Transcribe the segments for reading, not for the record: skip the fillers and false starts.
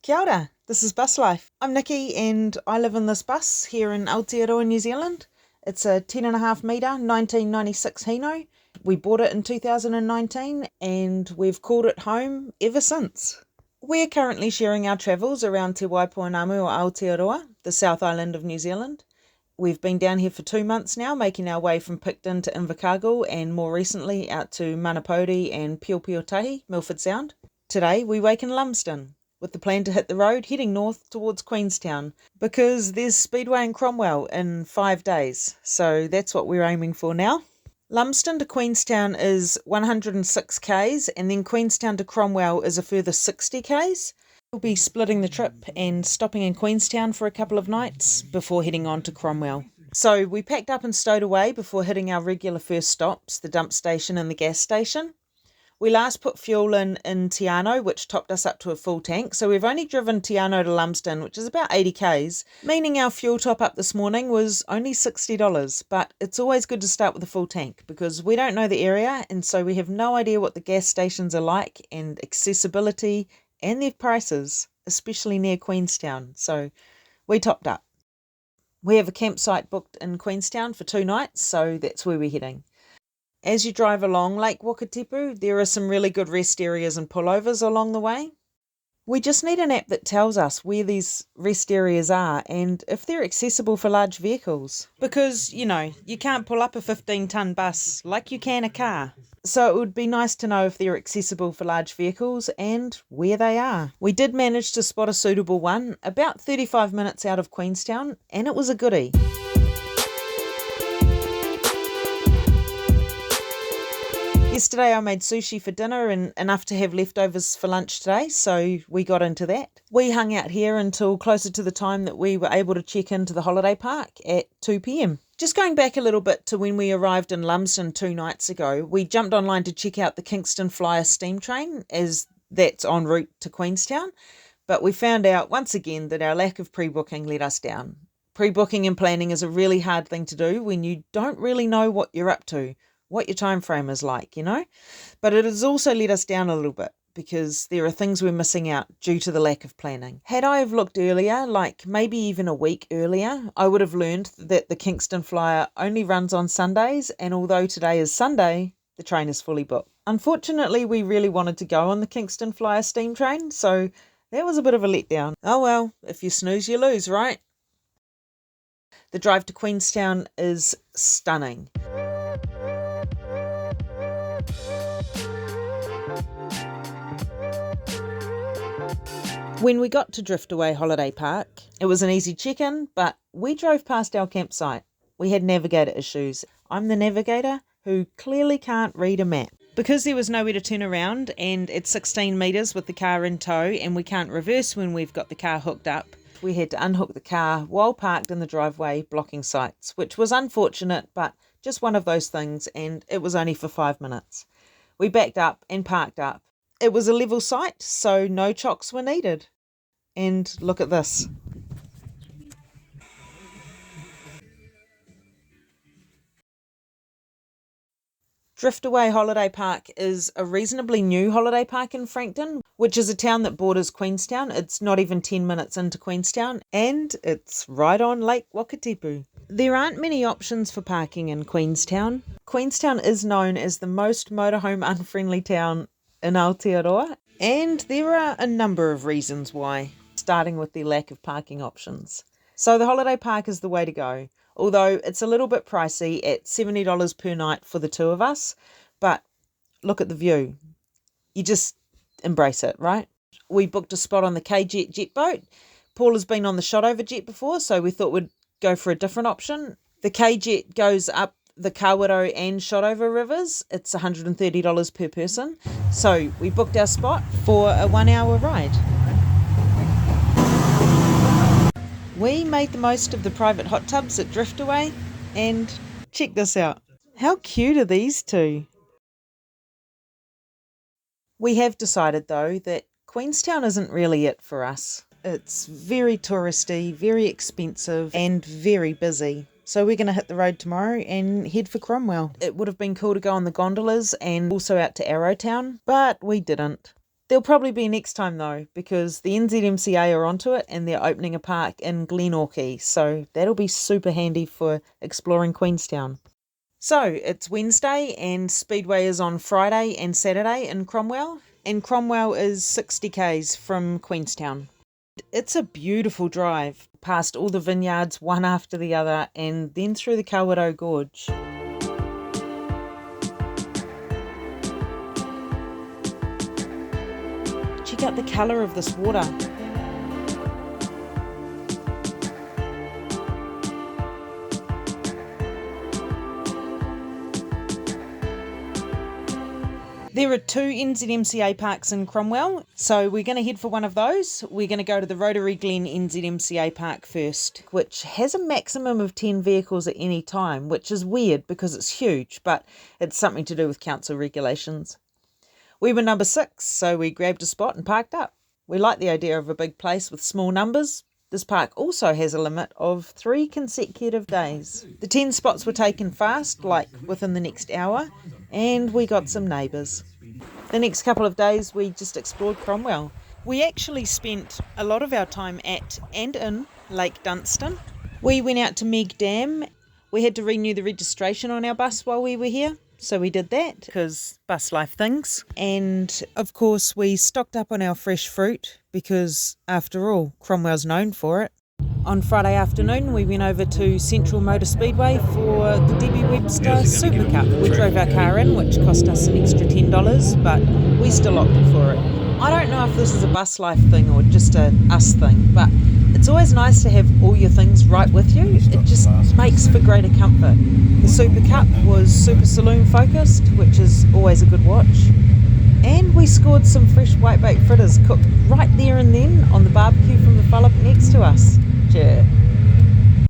Kia ora, this is Bus Life. I'm Nikki and I live in this bus here in Aotearoa, New Zealand. It's a 10.5 metre 1996 Hino. We bought it in 2019 and we've called it home ever since. We're currently sharing our travels around Te Waipuanamu or Aotearoa, the South Island of New Zealand. We've been down here for 2 months now, making our way from Picton to Invercargill and more recently out to Manapodi and Piopiotahi, Milford Sound. Today we wake in Lumsden, with the plan to hit the road heading north towards Queenstown, because there's Speedway in Cromwell in 5 days, so that's what we're aiming for now. Lumsden to Queenstown is 106 k's and then Queenstown to Cromwell is a further 60 k's. We'll be splitting the trip and stopping in Queenstown for a couple of nights before heading on to Cromwell. So we packed up and stowed away before hitting our regular first stops, the dump station and the gas station. We last put fuel in Te Anau, which topped us up to a full tank, so we've only driven Te Anau to Lumsden, which is about 80 k's, meaning our fuel top up this morning was only $60, but it's always good to start with a full tank because we don't know the area and so we have no idea what the gas stations are like and accessibility and their prices, especially near Queenstown, so we topped up. We have a campsite booked in Queenstown for 2 nights, so that's where we're heading. As you drive along Lake Wakatipu, there are some really good rest areas and pullovers along the way. We just need an app that tells us where these rest areas are and if they're accessible for large vehicles. Because, you can't pull up a 15-tonne bus like you can a car. So it would be nice to know if they're accessible for large vehicles and where they are. We did manage to spot a suitable one about 35 minutes out of Queenstown and it was a goodie. Yesterday I made sushi for dinner and enough to have leftovers for lunch today, so we got into that. We hung out here until closer to the time that we were able to check into the holiday park at 2 p.m. Just going back a little bit to when we arrived in Lumsden 2 nights ago, we jumped online to check out the Kingston Flyer steam train as that's en route to Queenstown, but we found out once again that our lack of pre-booking let us down. Pre-booking and planning is a really hard thing to do when you don't really know what you're up to, what your time frame is like, But it has also let us down a little bit because there are things we're missing out due to the lack of planning. Had I have looked earlier, like maybe even a week earlier, I would have learned that the Kingston Flyer only runs on Sundays, and although today is Sunday, the train is fully booked. Unfortunately, we really wanted to go on the Kingston Flyer steam train, so that was a bit of a letdown. Oh well, if you snooze, you lose, right? The drive to Queenstown is stunning. When we got to Driftway Holiday Park, it was an easy check-in, but we drove past our campsite. We had navigator issues. I'm the navigator who clearly can't read a map. Because there was nowhere to turn around and it's 16 metres with the car in tow and we can't reverse when we've got the car hooked up, we had to unhook the car while parked in the driveway blocking sights, which was unfortunate, but just one of those things, and it was only for 5 minutes. We backed up and parked up. It was a level site, so no chocks were needed. And look at this. Driftway Holiday Park is a reasonably new holiday park in Frankton, which is a town that borders Queenstown. It's not even 10 minutes into Queenstown, and it's right on Lake Wakatipu. There aren't many options for parking in Queenstown. Queenstown is known as the most motorhome unfriendly town in Aotearoa, and there are a number of reasons why, starting with the lack of parking options. So the holiday park is the way to go, although it's a little bit pricey at $70 per night for the 2 of us, but look at the view. You just embrace it, right? We booked a spot on the K-Jet jet boat. Paul has been on the Shotover jet before, so we thought we'd go for a different option. The K-Jet goes up the Kawaro and Shotover rivers. It's $130 per person. So we booked our spot for a 1-hour ride. We made the most of the private hot tubs at Driftway and check this out. How cute are these two? We have decided though that Queenstown isn't really it for us. It's very touristy, very expensive and very busy. So we're going to hit the road tomorrow and head for Cromwell. It would have been cool to go on the gondolas and also out to Arrowtown, but we didn't. There'll probably be next time though, because the NZMCA are onto it and they're opening a park in Glenorchy, so that'll be super handy for exploring Queenstown. So it's Wednesday and Speedway is on Friday and Saturday in Cromwell, and Cromwell is 60 k's from Queenstown. It's a beautiful drive, past all the vineyards one after the other and then through the Kawerau Gorge. Check out the colour of this water. There are 2 NZMCA parks in Cromwell, so we're going to head for one of those. We're going to go to the Rotary Glen NZMCA park first, which has a maximum of 10 vehicles at any time, which is weird because it's huge, but it's something to do with council regulations. We were number 6, so we grabbed a spot and parked up. We like the idea of a big place with small numbers. This park also has a limit of 3 consecutive days. The 10 spots were taken fast, like within the next hour, and we got some neighbours. The next couple of days we just explored Cromwell. We actually spent a lot of our time at and in Lake Dunstan. We went out to Meg Dam. We had to renew the registration on our bus while we were here, so we did that because bus life things. And of course we stocked up on our fresh fruit because after all, Cromwell's known for it. On Friday afternoon we went over to Central Motor Speedway for the Debbie Webster Super Cup. We drove our car in, which cost us an extra $10, but we still opted for it. I don't know if this is a bus life thing or just a us thing, but it's always nice to have all your things right with you. It just makes for greater comfort. The Super Cup was super saloon focused, which is always a good watch. And we scored some fresh whitebait fritters cooked right there and then on the barbecue from the fella next to us. Cheer.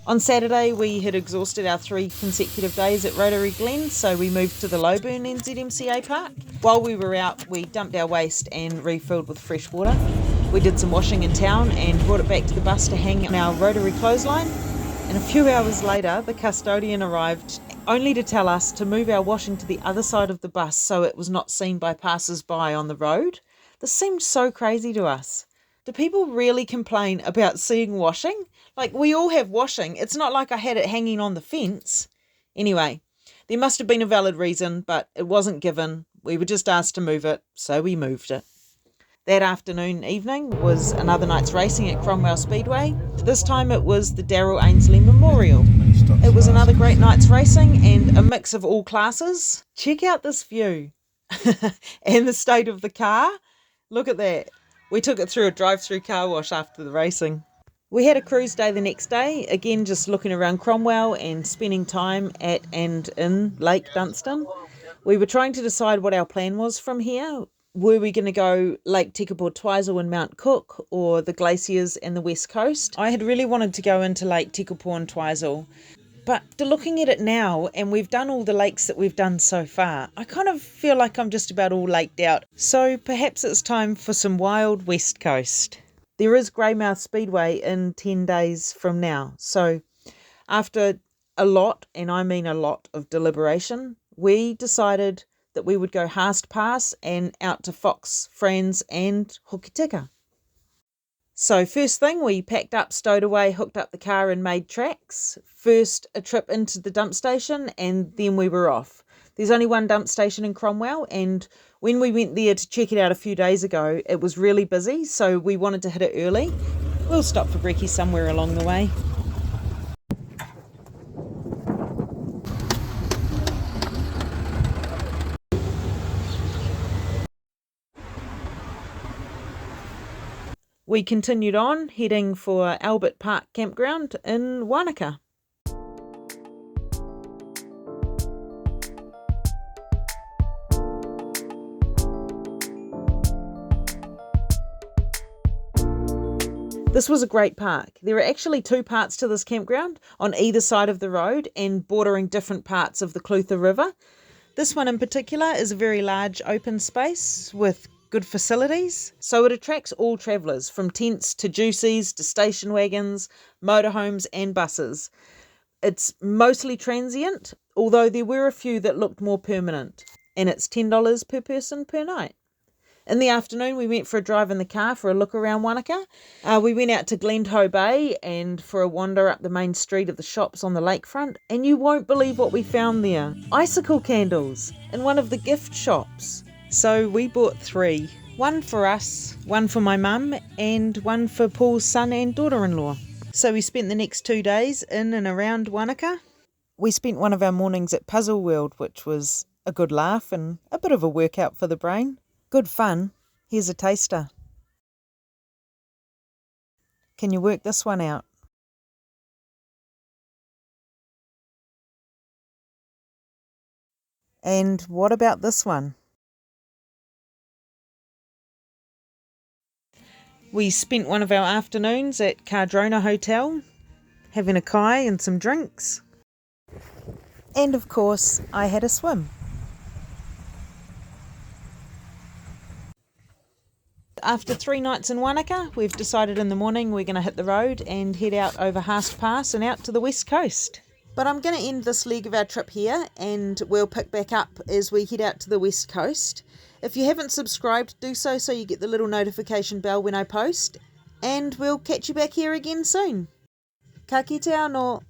On Saturday we had exhausted our 3 consecutive days at Rotary Glen, so we moved to the Lowburn NZMCA park. While we were out we dumped our waste and refilled with fresh water. We did some washing in town and brought it back to the bus to hang on our Rotary clothesline. And a few hours later the custodian arrived, only to tell us to move our washing to the other side of the bus so it was not seen by passers-by on the road. This seemed so crazy to us. Do people really complain about seeing washing? Like, we all have washing. It's not like I had it hanging on the fence. Anyway, there must have been a valid reason, but it wasn't given. We were just asked to move it, so we moved it. That evening was another night's racing at Cromwell Speedway. This time it was the Daryl Ainsley Memorial. It was another great night's racing and a mix of all classes. Check out this view and the state of the car. Look at that. We took it through a drive-through car wash after the racing. We had a cruise day the next day, again just looking around Cromwell and spending time at and in Lake Dunstan. We were trying to decide what our plan was from here. Were we going to go Lake Tekapo, Twizel and Mount Cook, or the glaciers and the west coast? I had really wanted to go into Lake Tekapo and Twizel, but looking at it now, and we've done all the lakes that we've done so far, I kind of feel like I'm just about all laked out. So perhaps it's time for some wild west coast. There is Greymouth Speedway in 10 days from now. So after a lot, and I mean a lot of deliberation, we decided that we would go Haast Pass and out to Fox, Franz and Hokitika. So first thing, we packed up, stowed away, hooked up the car and made tracks. First a trip into the dump station and then we were off. There's only one dump station in Cromwell, and when we went there to check it out a few days ago, it was really busy, so we wanted to hit it early. We'll stop for brekkie somewhere along the way. We continued on, heading for Albert Park Campground in Wanaka. This was a great park. There are actually 2 parts to this campground on either side of the road and bordering different parts of the Clutha River. This one in particular is a very large open space with good facilities, so it attracts all travellers from tents to juicies to station wagons, motorhomes and buses. It's mostly transient, although there were a few that looked more permanent, and it's $10 per person per night. In the afternoon, we went for a drive in the car for a look around Wanaka. We went out to Glendhoe Bay and for a wander up the main street of the shops on the lakefront, and you won't believe what we found there. Icicle candles in one of the gift shops. So we bought 3. One for us, one for my mum, and one for Paul's son and daughter-in-law. So we spent the next 2 days in and around Wanaka. We spent one of our mornings at Puzzle World, which was a good laugh and a bit of a workout for the brain. Good fun. Here's a taster. Can you work this one out? And what about this one? We spent one of our afternoons at Cardrona Hotel, having a kai and some drinks. And of course, I had a swim. After 3 nights in Wanaka, we've decided in the morning we're going to hit the road and head out over Haast Pass and out to the west coast. But I'm going to end this leg of our trip here and we'll pick back up as we head out to the west coast. If you haven't subscribed, do so you get the little notification bell when I post. And we'll catch you back here again soon. Ka kite anō.